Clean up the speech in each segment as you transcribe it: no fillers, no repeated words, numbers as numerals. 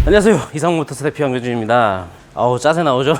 안녕하세요, 이상모터스 대표 양효준입니다. 아우 짜세 나오죠?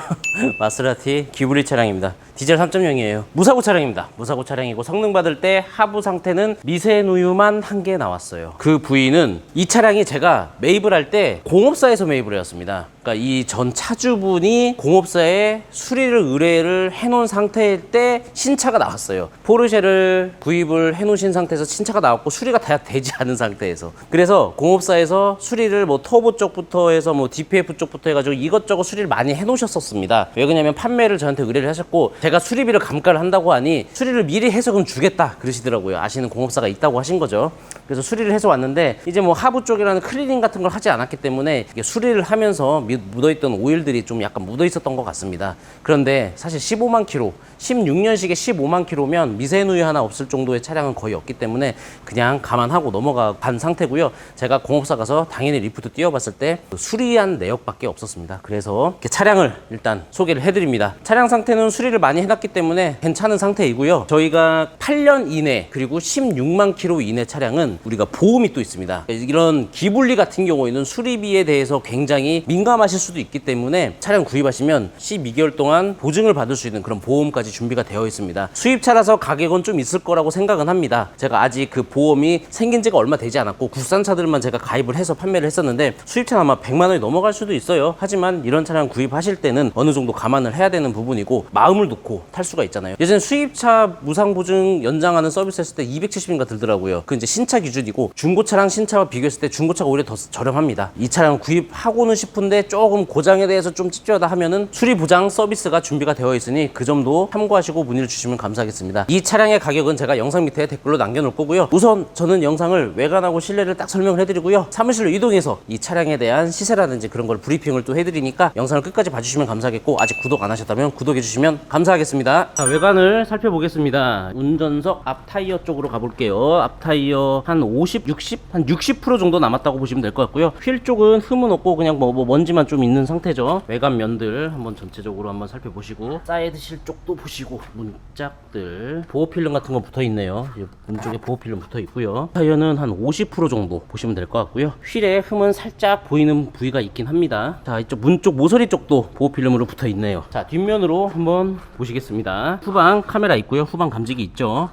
마세라티 기브리 차량입니다. 디젤 3.0이에요 무사고 차량입니다. 무사고 차량이고 성능 받을 때 하부 상태는 미세누유만 한 개 나왔어요. 그 부위는 이 차량이 제가 매입을 할 때 공업사에서 매입을 해왔습니다. 그러니까 이 전 차주분이 공업사에 수리를 의뢰를 해놓은 상태일 때 신차가 나왔어요. 포르쉐를 구입을 해놓으신 상태에서 신차가 나왔고 수리가 다 되지 않은 상태에서, 그래서 공업사에서 수리를 뭐 터보 쪽부터 해서 뭐 DPF 쪽부터 해가지고 이것저것 수리를 많이 해놓으셨었습니다. 왜 그러냐면 판매를 저한테 의뢰를 하셨고 제가 수리비를 감가를 한다고 하니 수리를 미리 해서 그럼 주겠다 그러시더라고요. 아시는 공업사가 있다고 하신 거죠. 그래서 수리를 해서 왔는데 이제 뭐 하부 쪽이라는 클리닝 같은 걸 하지 않았기 때문에 이게 수리를 하면서 묻어있던 오일들이 좀 약간 묻어있었던 것 같습니다. 그런데 사실 15만 킬로, 16년식에 15만 킬로면 미세누유 하나 없을 정도의 차량은 거의 없기 때문에 그냥 감안하고 넘어간 상태고요. 제가 공업사 가서 당연히 리프트 띄워봤을 때 수리한 내역밖에 없었습니다. 그래서 이렇게 차량을 일단 소개를 해드립니다. 차량 상태는 수리를 많이 해놨기 때문에 괜찮은 상태이고요. 저희가 8년 이내 그리고 16만 킬로 이내 차량은 우리가 보험이 또 있습니다. 이런 기분리 같은 경우에는 수리비에 대해서 굉장히 민감하실 수도 있기 때문에 차량 구입하시면 12개월 동안 보증을 받을 수 있는 그런 보험까지 준비가 되어 있습니다. 수입차라서 가격은 좀 있을 거라고 생각은 합니다. 제가 아직 그 보험이 생긴 지가 얼마 되지 않았고 국산차들만 제가 가입을 해서 판매를 했었는데 수입차는 아마 100만 원이 넘어갈 수도 있어요. 하지만 이런 차량 구입하실 때는 어느 정도 감안을 해야 되는 부분이고 마음을 놓고 탈 수가 있잖아요. 예전에 수입차 무상보증 연장하는 서비스 했을 때 270인가 들더라고요. 그 이제 신차 기준이고 중고차랑 신차와 비교했을 때 중고차가 오히려 더 저렴합니다. 이 차량 구입하고는 싶은데 조금 고장에 대해서 좀 찝찝하다 하면은 수리 보장 서비스가 준비가 되어 있으니 그 점도 참고하시고 문의를 주시면 감사하겠습니다. 이 차량의 가격은 제가 영상 밑에 댓글로 남겨놓을 거고요. 우선 저는 영상을 외관하고 실내를 딱 설명을 해드리고요. 사무실로 이동해서 이 차량에 대한 시세라든지 그런 걸 브리핑을 또 해드리니까 영상을 끝까지 봐주시면 감사하겠고 아직 구독 안 하셨다면 구독해주시면 감사하겠습니다. 자, 외관을 살펴보겠습니다. 운전석 앞 타이어 쪽으로 가볼게요. 앞 타이어 한 50, 60? 한 60% 정도 남았다고 보시면 될 것 같고요. 휠 쪽은 흠은 없고 그냥 뭐 먼지만 좀 있는 상태죠. 외관 면들 한번 전체적으로 한번 살펴보시고 사이드실 쪽도 보시고 문짝들 보호 필름 같은 거 붙어 있네요. 문 쪽에 보호 필름 붙어 있고요. 타이어는 한 50% 정도 보시면 될 것 같고요. 휠에 흠은 살짝 보이는 부위가 있긴 합니다. 자, 이쪽 문 쪽 모서리 쪽도 보호 필름으로 붙어 있네요. 자, 뒷면으로 한번 보시겠습니다. 후방 카메라 있고요. 후방 감지기 있죠.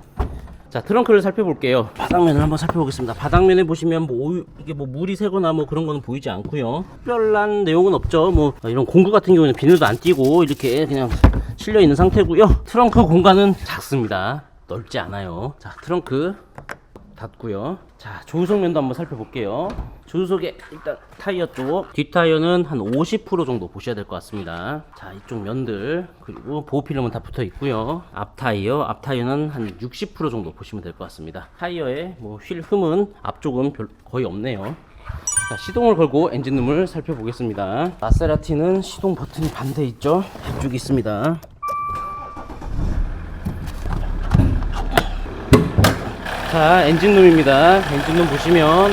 자, 트렁크를 살펴볼게요. 바닥면을 한번 살펴보겠습니다. 바닥면에 보시면 뭐 이게 뭐 물이 새거나 뭐 그런 거는 보이지 않고요. 특별한 내용은 없죠. 뭐 이런 공구 같은 경우는 비닐도 안 띄고 이렇게 그냥 실려 있는 상태고요. 트렁크 공간은 작습니다. 넓지 않아요. 자, 트렁크 닫고요. 자, 조수석면도 한번 살펴볼게요. 조수석에 일단 타이어 쪽, 뒷타이어는 한 50% 정도 보셔야 될 것 같습니다. 자, 이쪽 면들 그리고 보호필름은 다 붙어 있고요. 앞타이어는 한 60% 정도 보시면 될 것 같습니다. 타이어에 뭐 휠 흠은 앞쪽은 거의 없네요. 자, 시동을 걸고 엔진룸을 살펴보겠습니다. 마세라티는 시동 버튼이 반대 있죠. 이쪽에 있습니다. 자, 엔진룸입니다. 엔진룸 보시면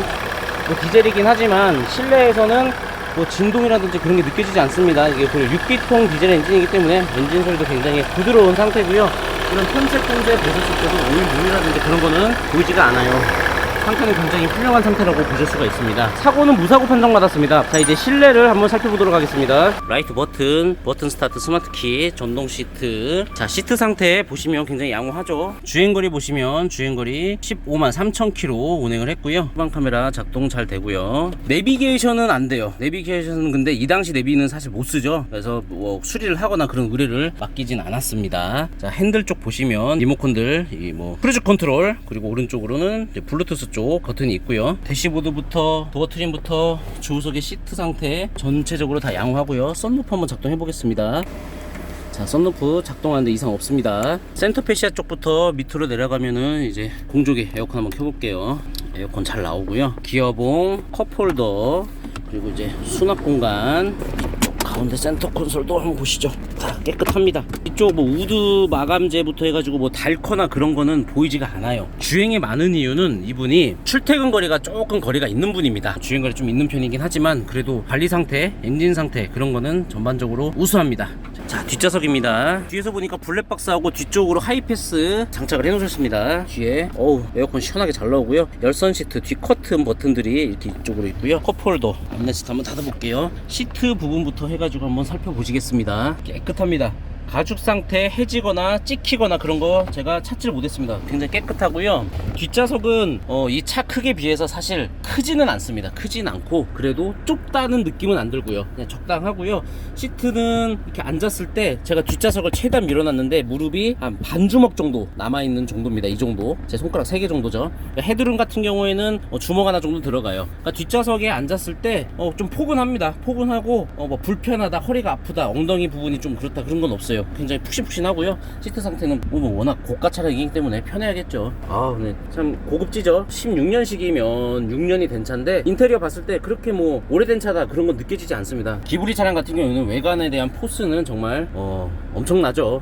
뭐 디젤이긴 하지만 실내에서는 뭐 진동이라든지 그런 게 느껴지지 않습니다. 이게 6기통 디젤 엔진이기 때문에 엔진 소리도 굉장히 부드러운 상태고요. 이런 폰셋 보셨을 때도 오일이라든지 그런 거는 보이지가 않아요. 상태는 굉장히 훌륭한 상태라고 보실 수가 있습니다. 사고는 무사고 판정받았습니다. 자, 이제 실내를 한번 살펴보도록 하겠습니다. 라이트 버튼 스타트 스마트 키, 전동 시트. 자, 시트 상태 보시면 굉장히 양호하죠. 주행거리 보시면 주행거리 15만 3천 킬로 운행을 했고요. 후방 카메라 작동 잘 되고요. 내비게이션은 안 돼요. 내비게이션은 근데 이 당시 내비는 사실 못 쓰죠. 그래서 뭐 수리를 하거나 그런 의뢰를 맡기진 않았습니다. 자, 핸들 쪽 보시면 리모컨들, 뭐 크루즈 컨트롤, 그리고 오른쪽으로는 이제 블루투스 쪽 버튼이 있고요. 대시보드부터 도어 트림부터 조수석의 시트 상태 전체적으로 다 양호하고요. 썬루프 한번 작동해 보겠습니다. 자, 썬루프 작동하는데 이상 없습니다. 센터 패시아 쪽부터 밑으로 내려가면은 이제 공조기 에어컨 한번 켜볼게요. 에어컨 잘 나오고요. 기어봉, 컵홀더, 그리고 이제 수납 공간, 이쪽 가운데 센터 콘솔도 한번 보시죠. 깨끗합니다. 이쪽 뭐 우드 마감재부터 해가지고 뭐 닳거나 그런 거는 보이지가 않아요. 주행이 많은 이유는 이분이 출퇴근 거리가 조금 거리가 있는 분입니다. 주행거리 좀 있는 편이긴 하지만 그래도 관리 상태, 엔진 상태 그런 거는 전반적으로 우수합니다. 자, 뒷좌석입니다. 뒤에서 보니까 블랙박스하고 뒤쪽으로 하이패스 장착을 해놓으셨습니다. 뒤에 에어컨 시원하게 잘 나오고요. 열선 시트 뒤 커튼 버튼들이 이렇게 이쪽으로 있고요. 컵홀더 암레스트 한번 닫아볼게요. 시트 부분부터 해가지고 한번 살펴보시겠습니다. 깨끗합니다. 가죽 상태 해지거나 찍히거나 그런 거 제가 찾지를 못했습니다. 굉장히 깨끗하고요. 뒷좌석은 이 차 크기에 비해서 사실 크지는 않습니다. 크진 않고 그래도 좁다는 느낌은 안 들고요. 그냥 적당하고요. 시트는 이렇게 앉았을 때 제가 뒷좌석을 최대한 밀어놨는데 무릎이 한 반주먹 정도 남아있는 정도입니다. 이 정도. 제 손가락 3개 정도죠. 헤드룸 같은 경우에는 주먹 하나 정도 들어가요. 그러니까 뒷좌석에 앉았을 때 좀 포근합니다. 포근하고 뭐 불편하다, 허리가 아프다, 엉덩이 부분이 좀 그렇다 그런 건 없어요. 굉장히 푹신푹신하고요. 시트 상태는 뭐 워낙 고가 차량이기 때문에 편해야겠죠. 네, 참 고급지죠. 16년식이면 6년이 된 차인데 인테리어 봤을 때 그렇게 뭐 오래된 차다 그런 건 느껴지지 않습니다. 기브리 차량 같은 경우는 외관에 대한 포스는 정말 엄청나죠.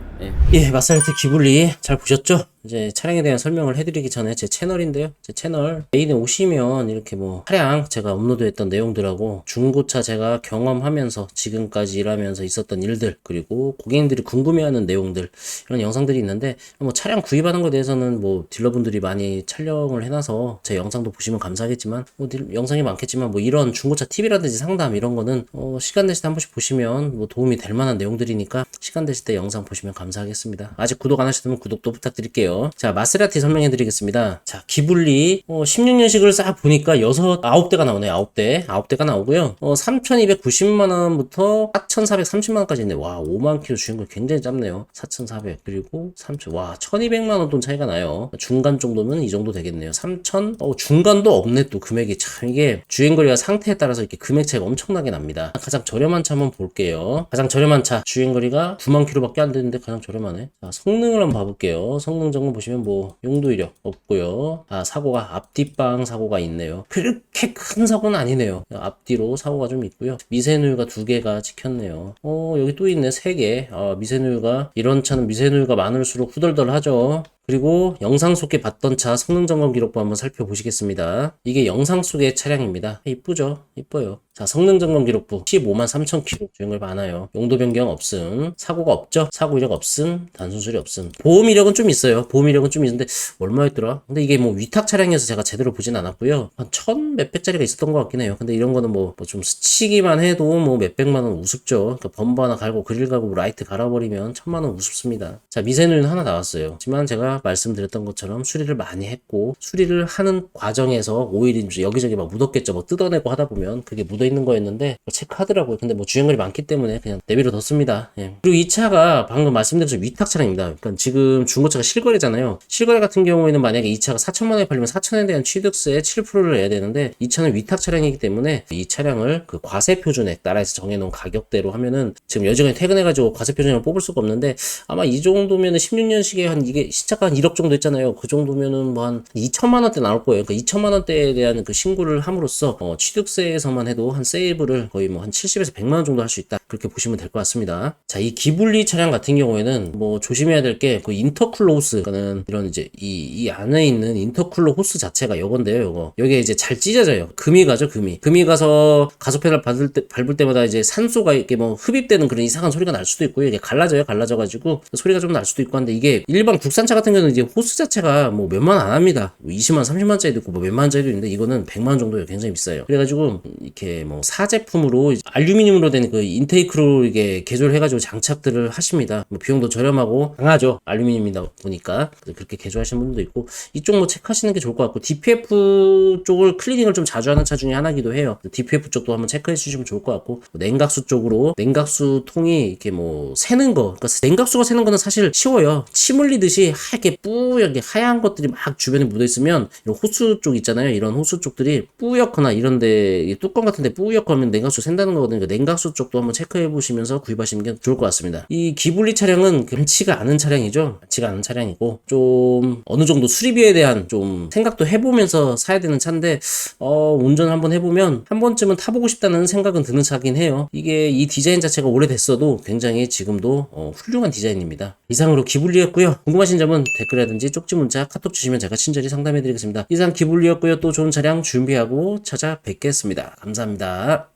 마세라티 기블리 잘 보셨죠? 이제 차량에 대한 설명을 해드리기 전에 제 채널인데요. 제 채널 메인에 오시면 이렇게 뭐 차량 제가 업로드했던 내용들하고 중고차 제가 경험하면서 지금까지 일하면서 있었던 일들 그리고 고객님들이 궁금해하는 내용들 이런 영상들이 있는데 뭐 차량 구입하는 것에 대해서는 뭐 딜러분들이 많이 촬영을 해놔서 제 영상도 보시면 감사하겠지만 뭐 영상이 많겠지만 뭐 이런 중고차 팁이라든지 상담 이런 거는 시간 되실 때 한 번씩 보시면 뭐 도움이 될 만한 내용들이니까 시간 되실 때 영상 보시면 감사하겠습니다. 아직 구독 안 하셨다면 구독도 부탁드릴게요. 자, 마세라티 설명해 드리겠습니다. 자, 기블리 16년식을 싹 보니까 9대가 나오네요. 9대가 나오고요. 3,290만원부터 4,430만원까지 있네. 와, 5만 킬로 주행거리 굉장히 짧네요. 4,400 그리고 3,000 와, 1,200만원 돈 차이가 나요. 중간 정도면 이 정도 되겠네요. 3,000 중간도 없네. 또 금액이 참 이게 주행거리와 상태에 따라서 이렇게 금액 차이가 엄청나게 납니다. 가장 저렴한 차 한번 볼게요. 가장 저렴한 차 주행거리가 9만 킬로밖에 안 되는데 가장 저렴하네. 자, 성능을 한번 봐볼게요. 성능 점검 보시면 뭐 용도 이력 없고요. 사고가 앞뒷방 사고가 있네요. 그렇게 큰 사고는 아니네요. 앞뒤로 사고가 좀 있고요. 미세누유가 2개가 찍혔네요. 여기 또 있네. 3개. 미세누유가 이런 차는 미세누유가 많을수록 후덜덜하죠. 그리고 영상 속에 봤던 차 성능 점검 기록부 한번 살펴보시겠습니다. 이게 영상 속의 차량입니다. 이쁘죠? 이뻐요. 자, 성능 점검 기록부 15만 3천 킬로 주행을 많아요. 용도 변경 없음. 사고가 없죠? 사고 이력 없음. 단순 수리 없음. 보험 이력은 좀 있어요. 보험 이력은 좀 있는데 얼마였더라? 근데 이게 뭐 위탁 차량이어서 제가 제대로 보진 않았고요. 한 1,000 몇백짜리가 있었던 것 같긴 해요. 근데 이런 거는 뭐 좀 스치기만 해도 뭐 몇백만 원 우습죠. 그러니까 범버 하나 갈고 그릴 가고 라이트 갈아버리면 1,000만 원 우습습니다. 자, 미세누유는 하나 나왔어요. 하지만 제가 말씀드렸던 것처럼 수리를 많이 했고 수리를 하는 과정에서 오일이 여기저기 막 묻었겠죠. 뭐 뜯어내고 하다 보면 그게 묻어있는 거였는데 체크하더라고요. 근데 뭐 주행거리 많기 때문에 그냥 내비로 뒀습니다. 그리고 이 차가 방금 말씀드린 위탁 차량입니다. 그러니까 지금 중고차가 실거래잖아요. 실거래 같은 경우에는 만약에 이 차가 4천만 원에 팔리면 4천에 대한 취득세에 7%를 내야 되는데 이 차는 위탁 차량이기 때문에 이 차량을 그 과세표준액 나라에서 정해놓은 가격대로 하면은 지금 여지간히 퇴근해가지고 과세표준액을 뽑을 수가 없는데 아마 이 정도면은 16년식에 한 이게 시차가 한 1억 정도 했잖아요. 그 정도면은 뭐 한 2천만 원대 나올 거예요. 그러니까 2천만 원대에 대한 그 신고를 함으로써 취득세에서만 해도 한 세이브를 거의 뭐 한 70에서 100만 원 정도 할 수 있다. 그렇게 보시면 될 것 같습니다. 자, 이 기블리 차량 같은 경우에는 뭐 조심해야 될 게 그 인터쿨러 호스, 그러니까는 이런 이제 이 안에 있는 인터쿨러 호스 자체가 요건데요. 요거 여기에 이제 잘 찢어져요. 금이 가죠, 금이 가서 가속 페달 밟을 때마다 이제 산소가 이렇게 뭐 흡입되는 그런 이상한 소리가 날 수도 있고요. 이게 갈라져가지고 소리가 좀 날 수도 있고 한데 이게 일반 국산차 같은 경우는 이제 호스 자체가 뭐 몇만 원 안 합니다. 뭐 20만, 30만 짜리도 있고 뭐 몇만 원 짜리도 있는데 이거는 100만 원 정도예요. 굉장히 비싸요. 그래가지고 이렇게 뭐 사제품으로 알루미늄으로 된 그 인테이크로 이게 개조해가지고 장착들을 하십니다. 뭐 비용도 저렴하고 강하죠. 알루미늄이다 보니까 그렇게 개조하시는 분들도 있고 이쪽 뭐 체크하시는 게 좋을 것 같고 DPF 쪽을 클리닝을 좀 자주 하는 차 중에 하나기도 해요. DPF 쪽도 한번 체크해 주시면 좋을 것 같고 냉각수 쪽으로 냉각수 통이 이렇게 뭐 새는 거, 그러니까 냉각수가 새는 거는 사실 쉬워요. 침 흘리듯이 하얗게 뿌옇게 하얀 것들이 막 주변에 묻어있으면 이런 호수 쪽 있잖아요. 이런 호수 쪽들이 뿌옇거나 이런데 뚜껑 같은데 뿌옇거면 냉각수 샌다는 거거든요. 그러니까 냉각수 쪽도 한번 체크해 보시면서 구입하시는 게 좋을 것 같습니다. 이 기블리 차량은 많지가 않은 차량이죠. 많지가 않은 차량이고 좀 어느 정도 수리비에 대한 좀 생각도 해보면서 사야 되는 차인데 운전 한번 해보면 한 번쯤은 타보고 싶다는 생각은 드는 차긴 해요. 이게 이 디자인 자체가 오래됐어도 굉장히 지금도 훌륭한 디자인입니다. 이상으로 기블리였고요. 궁금하신 점은 댓글이라든지 쪽지 문자 카톡 주시면 제가 친절히 상담해 드리겠습니다. 이상 기블리였고요. 또 좋은 차량 준비하고 찾아뵙겠습니다. 감사합니다.